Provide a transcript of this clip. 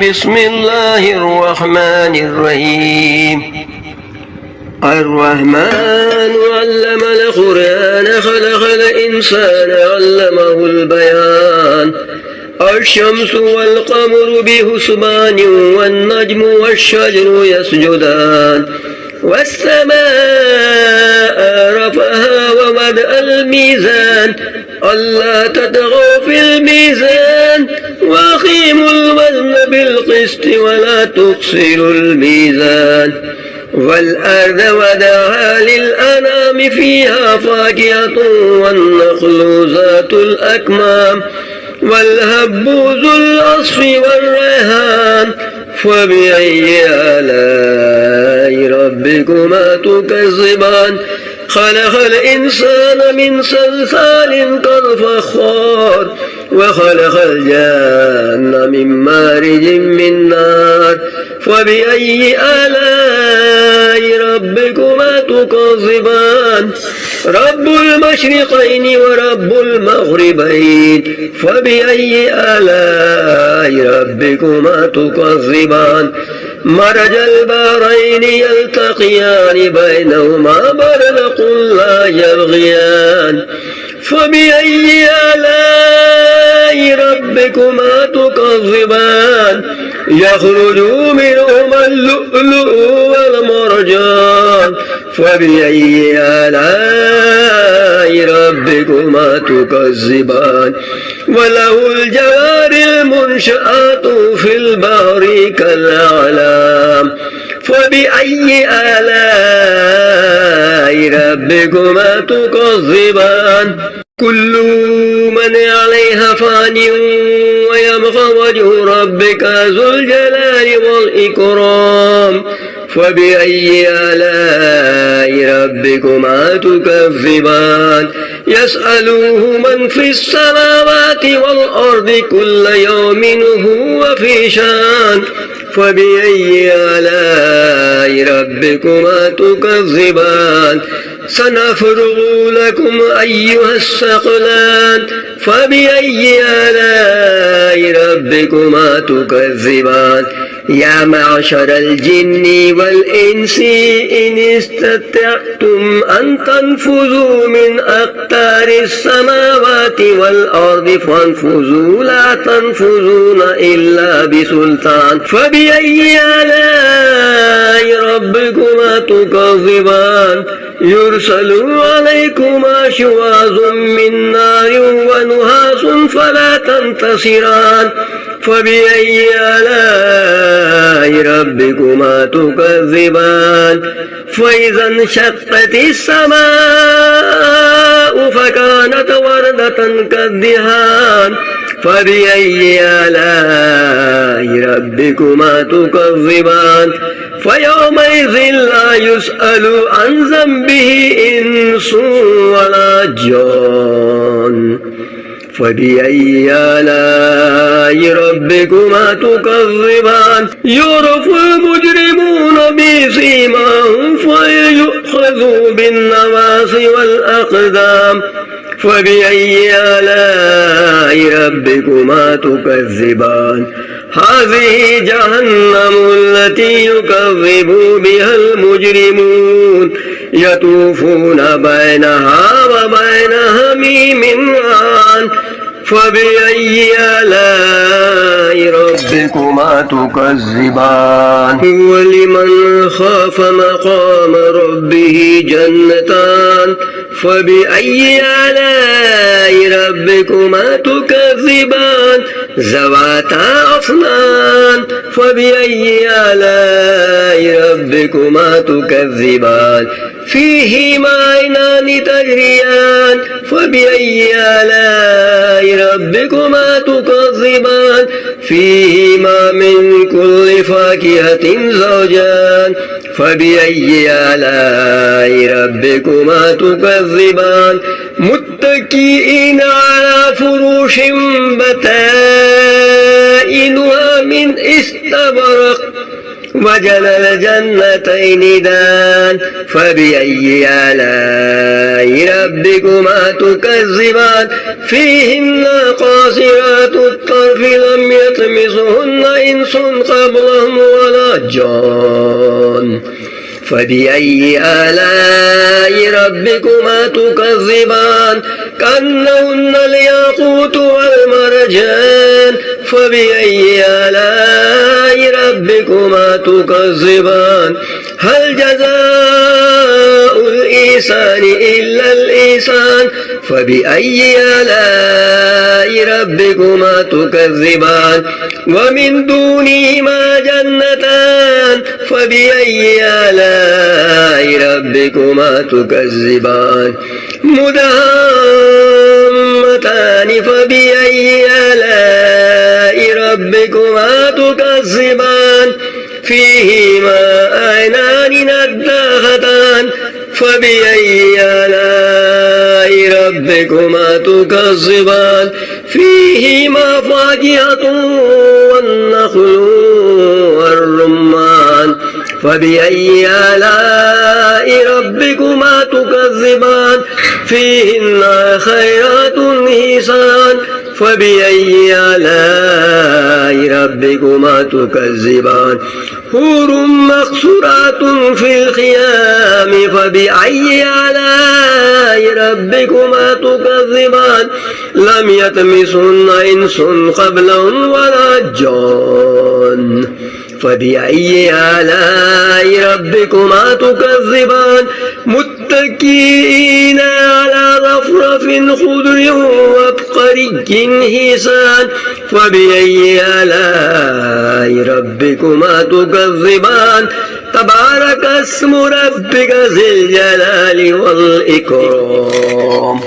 بسم الله الرحمن الرحيم. الرحمن علم القرآن خلق الإنسان علمه البيان. الشمس والقمر بحسبان والنجم والشجر يسجدان والسماء رفعها ووضع الميزان ألا تطغوا في الميزان وأقيموا الوزن بالقسط ولا تخسروا الميزان والأرض وضعها للأنام فيها فاكهة والنخل ذات الأكمام والهب ذو العصف والريحان فبأي آلاء ربكما تكذبان. خلق الإنسان من صلصال كالفخار وخلق الجان من مارج من نار فبأي آلاء ربكما تكذبان. رب المشرقين ورب المغربين فبأي آلاء ربكما تكذبان. مرج البحرين يلتقيان بينهما برزخ لا يبغيان فبأي آلاء ربكما تكذبان. يخرج منهما اللؤلؤ والمرجان فبأي آلاء ربكما تكذبان. وله الجوار المنشآت في البحر كالأعلام فبأي آلاء ربكما تكذبان. كل من عليها فان ويبقى وجه ربك ذو الجلال والإكرام فبأي آلاء ربكما تكذبان. يسأله من في السماوات والأرض كل يوم هو في شان فبأي آلاء ربكما تكذبان. سنفرغ لكم أيها الثقلان فبأي آلاء ربكما تكذبان. يا معشر الجن والإنس إن استطعتم أن تنفذوا من أقطار السماوات والأرض فانفذوا لا تنفذون إلا بسلطان فبأي آلاء ربكما تكذبان. يرسل عليكما شواظ من نار ونحاس فلا تنتصران فبأي آلاء ربكما تكذبان. فإذا انشقت السماء فكانت وردة كالدهان فبأي آلاء ربكما تكذبان. فيومئذ لا يسأل عن ذنبه إنس ولا جان فبأي آلاء ربكما تكذبان. يعرف المجرمون بسيماهم فيؤخذوا بالنواصي والأقدام فبأي آلاء ربكما تكذبان. هذه جهنم التي يكذب بها المجرمون يطوفون بينها وبين حميم آن فبأي آلاء ربكما تكذبان. ولمن خاف مقام ربه جنتان فبأي آلاء ربكما تكذبان. ذواتا أفنان فبأي آلاء ربكما تكذبان. فيهما عينان تجريان فبأي آلاء ربكما تكذبان. فيهما من كل فاكهة زوجان فبأي آلاء ربكما تكذبان. متكئين على فروش بطائنها من استبرق وجعل الجنتين دان فبأي آلاء ربكما تكذبان فيهن قاصرات الطرف لم يطمثهن إنس قبلهم ولا جان فبأي آلاء ربكما تكذبان كأنهن الياقوت والمرجان فبأي آلاء ربكما تكذبان هل جزاء الإحسان إلا الإحسان فبأي آلاء ربكما تكذبان ومن دونهما جنتان فبأي آلاء ربكما تكذبان مدهامتان فبأي آلاء ربكما تكذبان فيهما عينان نضاختان فبأي آلاء ربكما تكذبان فيهما فاكهة والنخل والرمان فبأي آلاء ربكما تكذبان فيهن خيرات حسان فبأي آلاء ربكما تكذبان حور مقصورات في الخيام فبأي آلاء ربكما تكذبان لم يطمثهن إنس قبلهم ولا جان فبأي آلاء ربكما تكذبان متكئين على رفرف خضر وابقري حسان فبأي آلاء ربكما تكذبان تبارك اسم ربك ذي الجلال والإكرام.